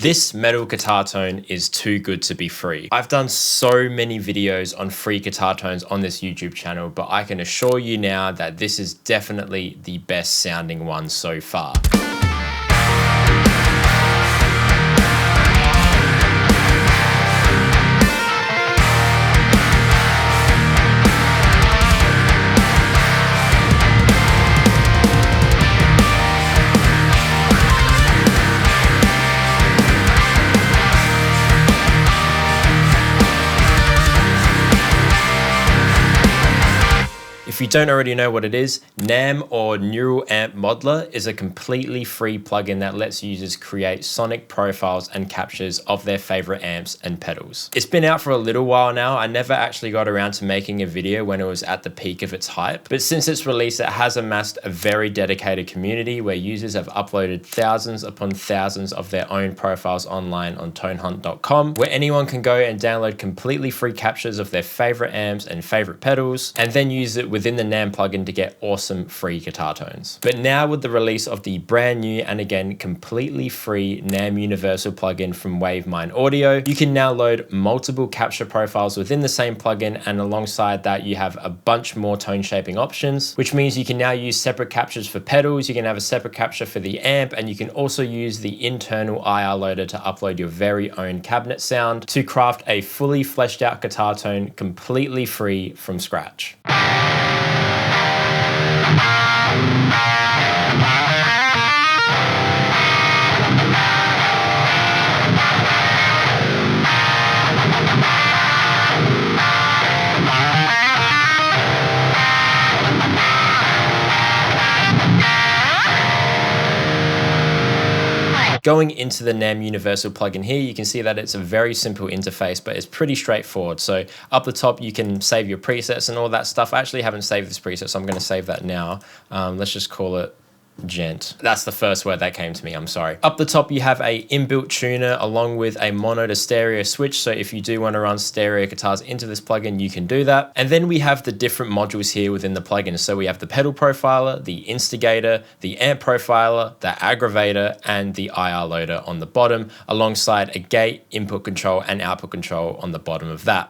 This metal guitar tone is too good to be free. I've done so many videos on free guitar tones on this YouTube channel, but I can assure you now that this is definitely the best sounding one so far. If you don't already know what it is, NAM or Neural Amp Modeler is a completely free plugin that lets users create sonic profiles and captures of their favorite amps and pedals. It's been out for a little while now. I never actually got around to making a video when it was at the peak of its hype, but since its release, it has amassed a very dedicated community where users have uploaded thousands upon thousands of their own profiles online on tonehunt.com, where anyone can go and download completely free captures of their favorite amps and favorite pedals, and then use it within the NAM plugin to get awesome free guitar tones. But now with the release of the brand new and again completely free NAM Universal plugin from Wavemind Audio, you can now load multiple capture profiles within the same plugin, and alongside that you have a bunch more tone shaping options, which means you can now use separate captures for pedals, you can have a separate capture for the amp, and you can also use the internal IR loader to upload your very own cabinet sound to craft a fully fleshed out guitar tone completely free from scratch. Going into the NAM Universal plugin here, you can see that it's a very simple interface, but it's pretty straightforward. So up the top, you can save your presets and all that stuff. I actually haven't saved this preset, so I'm going to save that now. Let's just call it Gent. That's the first word that came to me, I'm sorry. Up the top, you have a inbuilt tuner along with a mono to stereo switch. So if you do want to run stereo guitars into this plugin, you can do that. And then we have the different modules here within the plugin. So we have the pedal profiler, the instigator, the amp profiler, the aggravator, and the IR loader on the bottom, alongside a gate, input control, and output control on the bottom of that.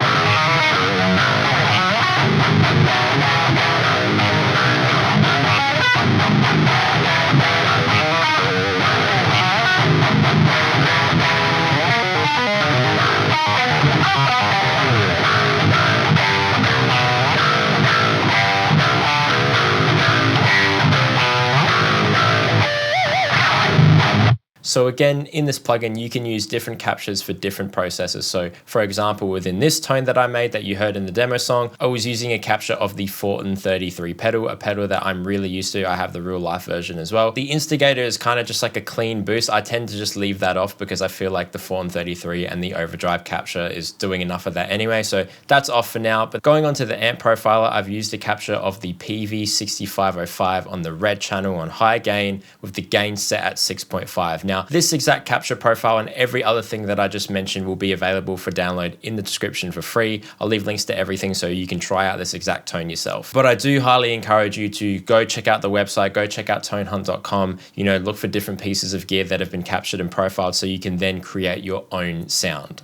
So again, in this plugin, you can use different captures for different processors. So for example, within this tone that I made that you heard in the demo song, I was using a capture of the Fortin 33 pedal, a pedal that I'm really used to. I have the real life version as well. The instigator is kind of just like a clean boost. I tend to just leave that off because I feel like the Fortin 33 and the overdrive capture is doing enough of that anyway. So that's off for now. But going on to the amp profiler, I've used a capture of the PV6505 on the red channel on high gain with the gain set at 6.5. Now, this exact capture profile and every other thing that I just mentioned will be available for download in the description for free. I'll leave links to everything so you can try out this exact tone yourself. But I do highly encourage you to go check out the website, go check out tonehunt.com, look for different pieces of gear that have been captured and profiled so you can then create your own sound.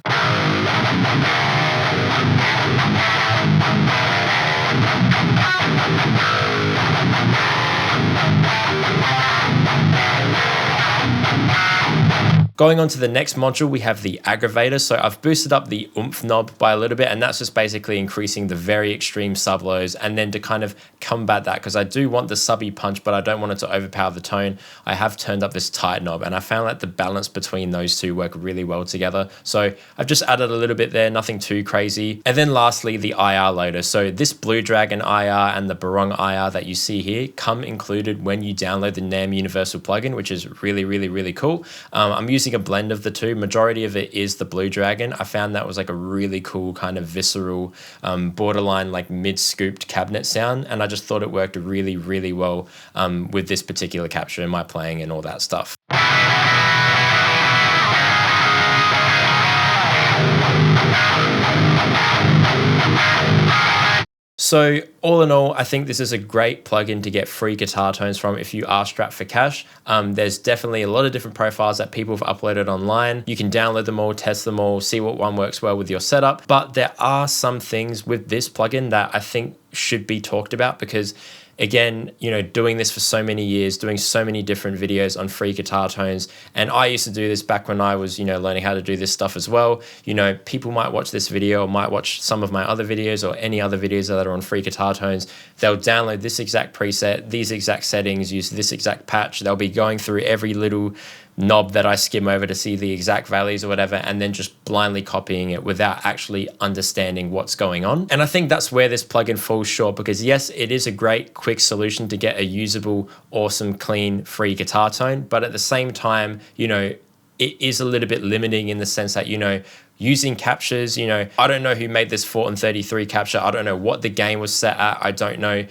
Going on to the next module, we have the aggravator. So I've boosted up the oomph knob by a little bit, and that's just basically increasing the very extreme sub lows. And then to kind of combat that, because I do want the subby punch, but I don't want it to overpower the tone, I have turned up this tight knob, and I found that the balance between those two work really well together. So I've just added a little bit there, nothing too crazy. And then lastly, the IR loader. So this Blue Dragon IR and the Barong IR that you see here come included when you download the NAM Universal plugin, which is really, really, really cool. I'm using a blend of the two. Majority of it is the Blue Dragon. I found that was like a really cool kind of visceral, borderline like mid-scooped cabinet sound, and I just thought it worked really, really well with this particular capture in my playing and all that stuff. So all in all, I think this is a great plugin to get free guitar tones from if you are strapped for cash. There's definitely a lot of different profiles that people have uploaded online. You can download them all, test them all, see what one works well with your setup. But there are some things with this plugin that I think should be talked about, because again, you know, doing this for so many years, doing so many different videos on free guitar tones. And I used to do this back when I was, you know, learning how to do this stuff as well. You know, people might watch this video or might watch some of my other videos or any other videos that are on free guitar tones. They'll download this exact preset, these exact settings, use this exact patch. They'll be going through every little knob that I skim over to see the exact values or whatever, and then just blindly copying it without actually understanding what's going on. And I think that's where this plugin falls short, because yes, it is a great quick solution to get a usable, awesome, clean, free guitar tone. But at the same time, you know, it is a little bit limiting in the sense that, you know, using captures, you know, I don't know who made this 4:33 capture. I don't know what the gain was set at. I don't know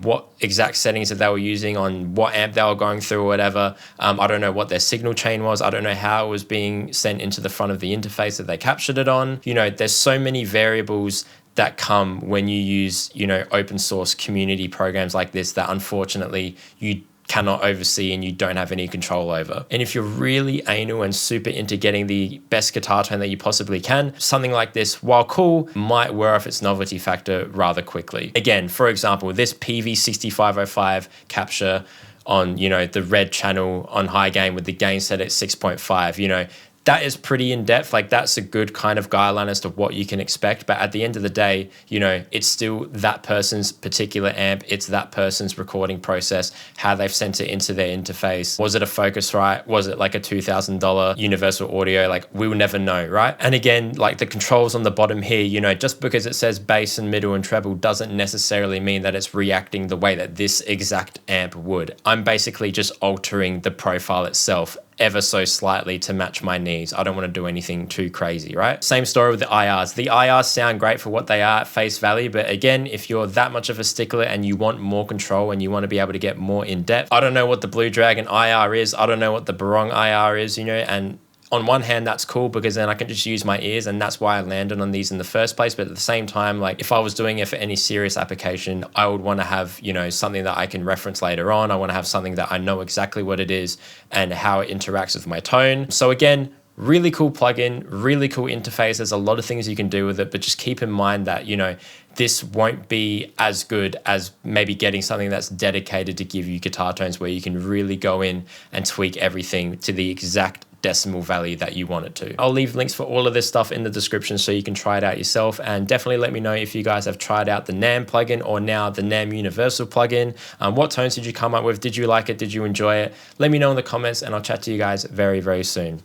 what exact settings that they were using on what amp they were going through or whatever. I don't know what their signal chain was. I don't know how it was being sent into the front of the interface that they captured it on. You know, there's so many variables that come when you use, you know, open source community programs like this that unfortunately you cannot oversee and you don't have any control over. And if you're really anal and super into getting the best guitar tone that you possibly can, something like this, while cool, might wear off its novelty factor rather quickly. Again, for example, this PV6505 capture on, you know, the red channel on high gain with the gain set at 6.5, you know, that is pretty in depth. Like, that's a good kind of guideline as to what you can expect. But at the end of the day, you know, it's still that person's particular amp. It's that person's recording process, how they've sent it into their interface. Was it a Focusrite? Was it like a $2,000 universal audio? Like, we will never know, right? And again, like the controls on the bottom here, you know, just because it says bass and middle and treble doesn't necessarily mean that it's reacting the way that this exact amp would. I'm basically just altering the profile itself ever so slightly to match my needs. I don't want to do anything too crazy, right? Same story with the IRs. The IRs sound great for what they are at face value, but again, if you're that much of a stickler and you want more control and you want to be able to get more in depth, I don't know what the Blue Dragon IR is. I don't know what the Barong IR is, you know, and on one hand, that's cool because then I can just use my ears, and that's why I landed on these in the first place. But at the same time, like if I was doing it for any serious application, I would want to have, you know, something that I can reference later on. I want to have something that I know exactly what it is and how it interacts with my tone. So again, really cool plugin, really cool interface. There's a lot of things you can do with it, but just keep in mind that, you know, this won't be as good as maybe getting something that's dedicated to give you guitar tones where you can really go in and tweak everything to the exact decimal value that you want it to. I'll leave links for all of this stuff in the description so you can try it out yourself, and definitely let me know if you guys have tried out the NAMM plugin or now the NAMM Universal plugin. What tones did you come up with? Did you like it? Did you enjoy it? Let me know in the comments, and I'll chat to you guys very, very soon.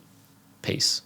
Peace.